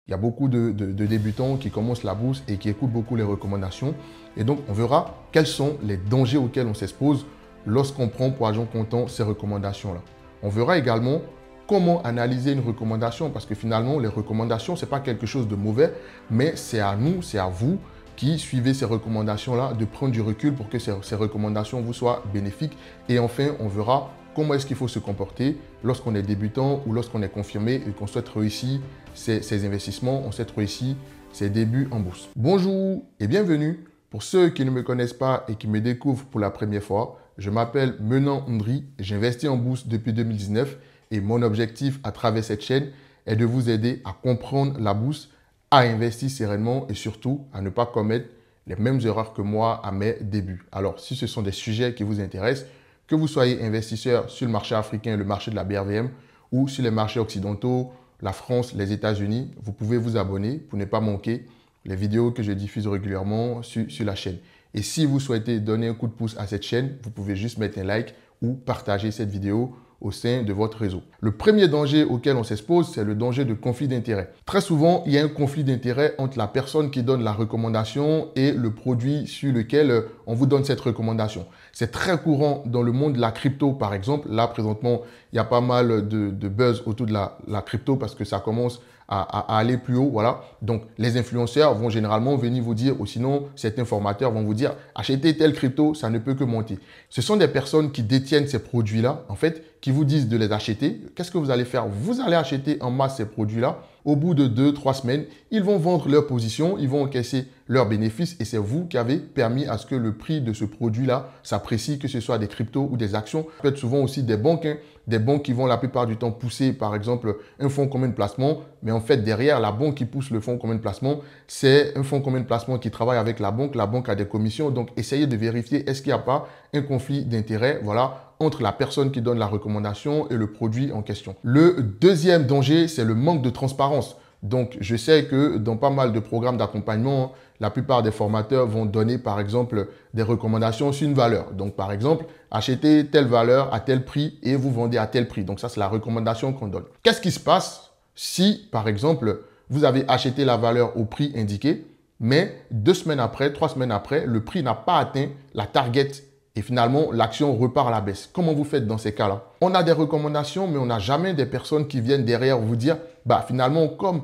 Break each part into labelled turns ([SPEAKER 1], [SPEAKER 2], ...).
[SPEAKER 1] Il y a beaucoup de débutants qui commencent la bourse et qui écoutent beaucoup les recommandations. Et donc, on verra quels sont les dangers auxquels on s'expose lorsqu'on prend pour argent comptant ces recommandations-là. On verra également comment analyser une recommandation parce que finalement, les recommandations, ce n'est pas quelque chose de mauvais, mais c'est à nous, c'est à vous qui suivez ces recommandations-là de prendre du recul pour que ces recommandations vous soient bénéfiques. Et enfin, on verra comment est-ce qu'il faut se comporter lorsqu'on est débutant ou lorsqu'on est confirmé et qu'on souhaite réussir ses investissements, on souhaite réussir ses débuts en bourse. Bonjour et bienvenue. Pour ceux qui ne me connaissent pas et qui me découvrent pour la première fois, je m'appelle Menan Ndri, j'investis en bourse depuis 2019 et mon objectif à travers cette chaîne est de vous aider à comprendre la bourse, à investir sereinement et surtout à ne pas commettre les mêmes erreurs que moi à mes débuts. Alors, si ce sont des sujets qui vous intéressent, que vous soyez investisseur sur le marché africain, le marché de la BRVM ou sur les marchés occidentaux, la France, les États-Unis, vous pouvez vous abonner pour ne pas manquer les vidéos que je diffuse régulièrement sur la chaîne. Et si vous souhaitez donner un coup de pouce à cette chaîne, vous pouvez juste mettre un like ou partager cette vidéo au sein de votre réseau. Le premier danger auquel on s'expose, c'est le danger de conflit d'intérêt. Très souvent, il y a un conflit d'intérêt entre la personne qui donne la recommandation et le produit sur lequel on vous donne cette recommandation. C'est très courant dans le monde de la crypto, par exemple. Là, présentement, il y a pas mal de buzz autour de la crypto parce que ça commence à aller plus haut. Voilà. Donc, les influenceurs vont généralement venir vous dire, ou sinon, certains formateurs vont vous dire, achetez tel crypto, ça ne peut que monter. Ce sont des personnes qui détiennent ces produits-là, en fait, qui vous disent de les acheter. Qu'est-ce que vous allez faire? Vous allez acheter en masse ces produits-là. Au bout de 2-3 semaines, ils vont vendre leur position, ils vont encaisser leurs bénéfices et c'est vous qui avez permis à ce que le prix de ce produit-là s'apprécie, que ce soit des cryptos ou des actions. Ça peut être souvent aussi des banques, des banques qui vont la plupart du temps pousser, par exemple, un fonds commun de placement. Mais en fait, derrière, la banque qui pousse le fonds commun de placement, c'est un fonds commun de placement qui travaille avec la banque. La banque a des commissions. Donc, essayez de vérifier est-ce qu'il n'y a pas un conflit d'intérêt, voilà, entre la personne qui donne la recommandation et le produit en question. Le deuxième danger, c'est le manque de transparence. Donc, je sais que dans pas mal de programmes d'accompagnement, la plupart des formateurs vont donner, par exemple, des recommandations sur une valeur. Donc, par exemple, achetez telle valeur à tel prix et vous vendez à tel prix. Donc, ça, c'est la recommandation qu'on donne. Qu'est-ce qui se passe si, par exemple, vous avez acheté la valeur au prix indiqué, mais 2 semaines après, 3 semaines après, le prix n'a pas atteint la target et finalement, l'action repart à la baisse. Comment vous faites dans ces cas-là? On a des recommandations, mais on n'a jamais des personnes qui viennent derrière vous dire, bah finalement, comme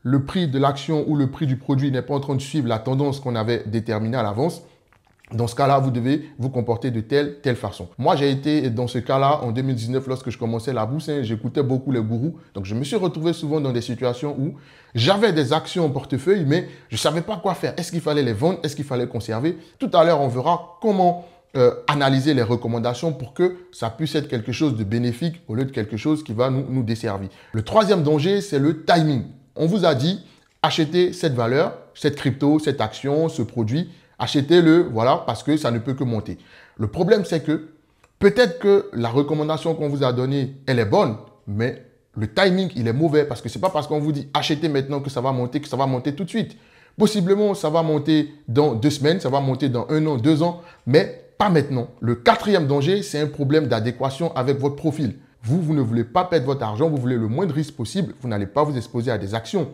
[SPEAKER 1] le prix de l'action ou le prix du produit n'est pas en train de suivre la tendance qu'on avait déterminée à l'avance, dans ce cas-là, vous devez vous comporter de telle façon. Moi, j'ai été dans ce cas-là en 2019 lorsque je commençais la bourse. J'écoutais beaucoup les gourous. Donc, je me suis retrouvé souvent dans des situations où j'avais des actions en portefeuille, mais je ne savais pas quoi faire. Est-ce qu'il fallait les vendre? Est-ce qu'il fallait conserver? Tout à l'heure, on verra comment analyser les recommandations pour que ça puisse être quelque chose de bénéfique au lieu de quelque chose qui va nous desservir. Le troisième danger, c'est le timing. On vous a dit, achetez cette valeur, cette crypto, cette action, ce produit, achetez-le, voilà, parce que ça ne peut que monter. Le problème, c'est que peut-être que la recommandation qu'on vous a donnée, elle est bonne, mais le timing, il est mauvais parce que ce n'est pas parce qu'on vous dit achetez maintenant que ça va monter tout de suite. Possiblement, ça va monter dans 2 semaines, ça va monter dans 1 an, 2 ans, mais pas maintenant. Le quatrième danger, c'est un problème d'adéquation avec votre profil. Vous ne voulez pas perdre votre argent, vous voulez le moins de risques possible, vous n'allez pas vous exposer à des actions.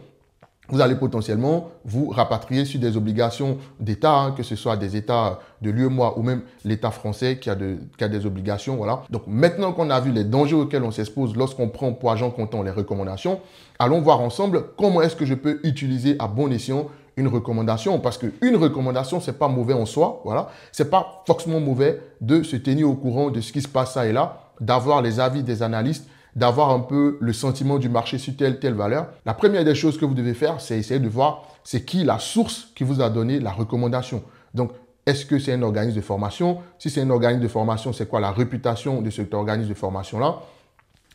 [SPEAKER 1] Vous allez potentiellement vous rapatrier sur des obligations d'État, que ce soit des États de l'UEMOA ou même l'État français qui a des obligations. Voilà. Donc maintenant qu'on a vu les dangers auxquels on s'expose lorsqu'on prend pour argent comptant les recommandations, allons voir ensemble comment est-ce que je peux utiliser à bon escient une recommandation. Parce qu'une recommandation, ce n'est pas mauvais en soi. Voilà. Ce n'est pas forcément mauvais de se tenir au courant de ce qui se passe ça et là, d'avoir les avis des analystes, d'avoir un peu le sentiment du marché sur telle valeur. La première des choses que vous devez faire, c'est essayer de voir c'est qui la source qui vous a donné la recommandation. Donc, est-ce que c'est un organisme de formation? Si c'est un organisme de formation, c'est quoi la réputation de cet organisme de formation-là?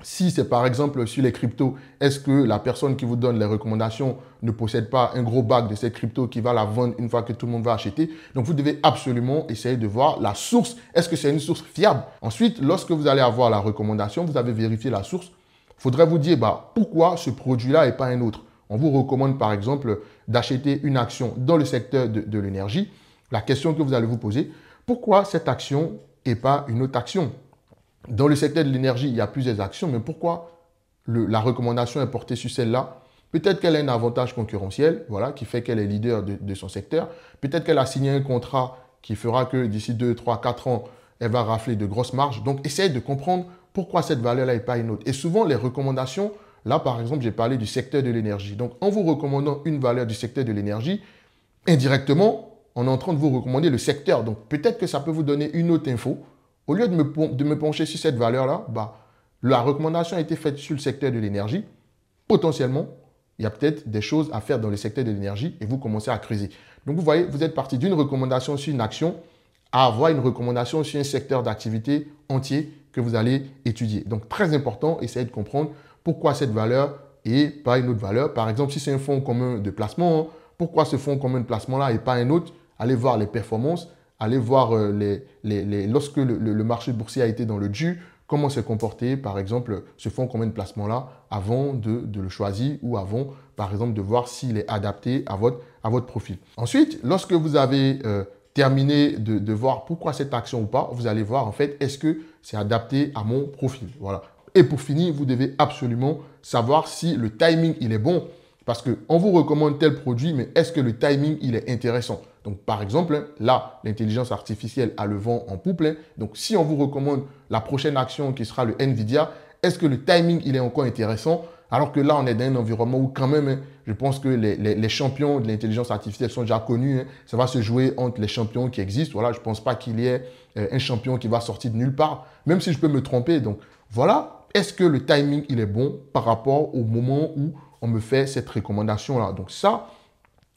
[SPEAKER 1] Si c'est par exemple sur les cryptos, est-ce que la personne qui vous donne les recommandations ne possède pas un gros bac de ces cryptos qui va la vendre une fois que tout le monde va acheter? Donc, vous devez absolument essayer de voir la source. Est-ce que c'est une source fiable? Ensuite, lorsque vous allez avoir la recommandation, vous avez vérifié la source. Il faudrait vous dire pourquoi ce produit-là et pas un autre. On vous recommande par exemple d'acheter une action dans le secteur de l'énergie. La question que vous allez vous poser, pourquoi cette action et pas une autre action? Dans le secteur de l'énergie, il y a plusieurs actions, mais pourquoi la recommandation est portée sur celle-là Peut-être qu'elle a un avantage concurrentiel, voilà, qui fait qu'elle est leader de son secteur. Peut-être qu'elle a signé un contrat qui fera que d'ici 2, 3, 4 ans, elle va rafler de grosses marges. Donc, essayez de comprendre pourquoi cette valeur-là et pas une autre. Et souvent, les recommandations, là, par exemple, j'ai parlé du secteur de l'énergie. Donc, en vous recommandant une valeur du secteur de l'énergie, indirectement, on est en train de vous recommander le secteur. Donc, peut-être que ça peut vous donner une autre info. Au lieu de me pencher sur cette valeur-là, la recommandation a été faite sur le secteur de l'énergie. Potentiellement, il y a peut-être des choses à faire dans le secteur de l'énergie et vous commencez à creuser. Donc, vous voyez, vous êtes parti d'une recommandation sur une action à avoir une recommandation sur un secteur d'activité entier que vous allez étudier. Donc, très important, essayez de comprendre pourquoi cette valeur et pas une autre valeur. Par exemple, si c'est un fonds commun de placement, pourquoi ce fonds commun de placement-là et pas un autre? Allez voir les performances, allez voir lorsque le marché boursier a été dans le jus, comment s'est comporté, par exemple, ce fonds commun de placement-là avant de le choisir ou avant, par exemple, de voir s'il est adapté à votre profil. Ensuite, lorsque vous avez terminé de voir pourquoi cette action ou pas, vous allez voir en fait, est-ce que c'est adapté à mon profil? Voilà. Et pour finir, vous devez absolument savoir si le timing, il est bon. Parce qu'on vous recommande tel produit, mais est-ce que le timing, il est intéressant? Donc, par exemple, là, l'intelligence artificielle a le vent en poupe. Donc, si on vous recommande la prochaine action qui sera le Nvidia, est-ce que le timing, il est encore intéressant? Alors que là, on est dans un environnement où quand même, je pense que les champions de l'intelligence artificielle sont déjà connus. Ça va se jouer entre les champions qui existent. Voilà, je ne pense pas qu'il y ait un champion qui va sortir de nulle part, même si je peux me tromper. Donc, voilà. Est-ce que le timing, il est bon par rapport au moment où on me fait cette recommandation-là? Donc ça,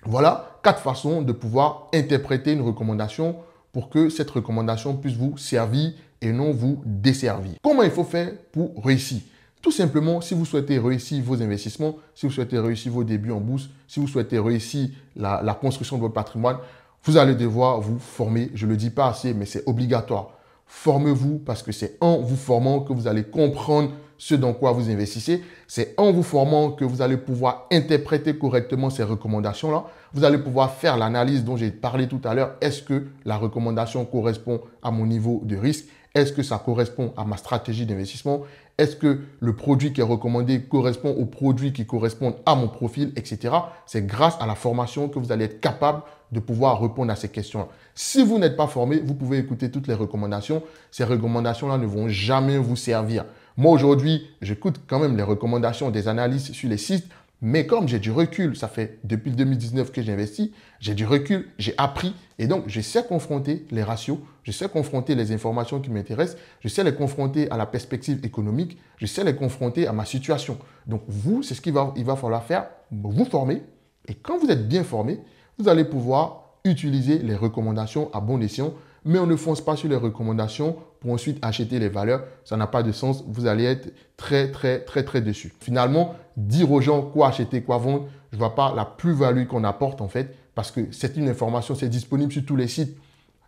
[SPEAKER 1] voilà 4 façons de pouvoir interpréter une recommandation pour que cette recommandation puisse vous servir et non vous desservir. Comment il faut faire pour réussir? Tout simplement, si vous souhaitez réussir vos investissements, si vous souhaitez réussir vos débuts en bourse, si vous souhaitez réussir la construction de votre patrimoine, vous allez devoir vous former. Je ne le dis pas assez, mais c'est obligatoire. Formez-vous parce que c'est en vous formant que vous allez comprendre ce dans quoi vous investissez. C'est en vous formant que vous allez pouvoir interpréter correctement ces recommandations-là. Vous allez pouvoir faire l'analyse dont j'ai parlé tout à l'heure. Est-ce que la recommandation correspond à mon niveau de risque? Est-ce que ça correspond à ma stratégie d'investissement? Est-ce que le produit qui est recommandé correspond aux produits qui correspondent à mon profil, etc. C'est grâce à la formation que vous allez être capable de pouvoir répondre à ces questions-là. Si vous n'êtes pas formé, vous pouvez écouter toutes les recommandations. Ces recommandations-là ne vont jamais vous servir. Moi, aujourd'hui, j'écoute quand même les recommandations des analystes sur les sites, mais comme j'ai du recul, ça fait depuis 2019 que j'investis, j'ai du recul, j'ai appris et donc je sais confronter les ratios, je sais confronter les informations qui m'intéressent, je sais les confronter à la perspective économique, je sais les confronter à ma situation. Donc vous, c'est ce qu'il va falloir faire, vous former et quand vous êtes bien formé, vous allez pouvoir utiliser les recommandations à bon escient, mais on ne fonce pas sur les recommandations pour ensuite acheter les valeurs. Ça n'a pas de sens. Vous allez être très déçu. Finalement, dire aux gens quoi acheter, quoi vendre, je ne vois pas la plus-value qu'on apporte en fait, parce que c'est une information, c'est disponible sur tous les sites.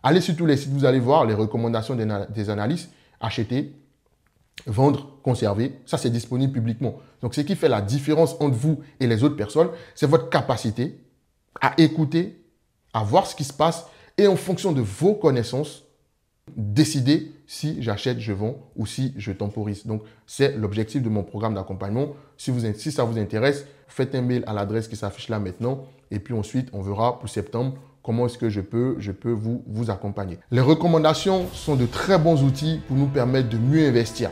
[SPEAKER 1] Allez sur tous les sites, vous allez voir les recommandations des analystes. Acheter, vendre, conserver, ça c'est disponible publiquement. Donc ce qui fait la différence entre vous et les autres personnes, c'est votre capacité à écouter, à voir ce qui se passe et en fonction de vos connaissances, décider si j'achète, je vends ou si je temporise. Donc, c'est l'objectif de mon programme d'accompagnement. Si ça vous intéresse, faites un mail à l'adresse qui s'affiche là maintenant et puis ensuite, on verra pour septembre comment est-ce que je peux vous accompagner. Les recommandations sont de très bons outils pour nous permettre de mieux investir.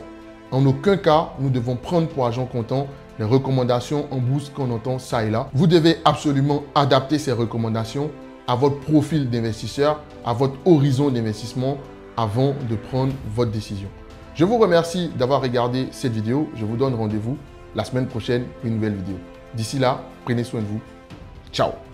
[SPEAKER 1] En aucun cas, nous devons prendre pour argent comptant les recommandations en bourse qu'on entend ça et là. Vous devez absolument adapter ces recommandations à votre profil d'investisseur, à votre horizon d'investissement avant de prendre votre décision. Je vous remercie d'avoir regardé cette vidéo. Je vous donne rendez-vous la semaine prochaine pour une nouvelle vidéo. D'ici là, prenez soin de vous. Ciao!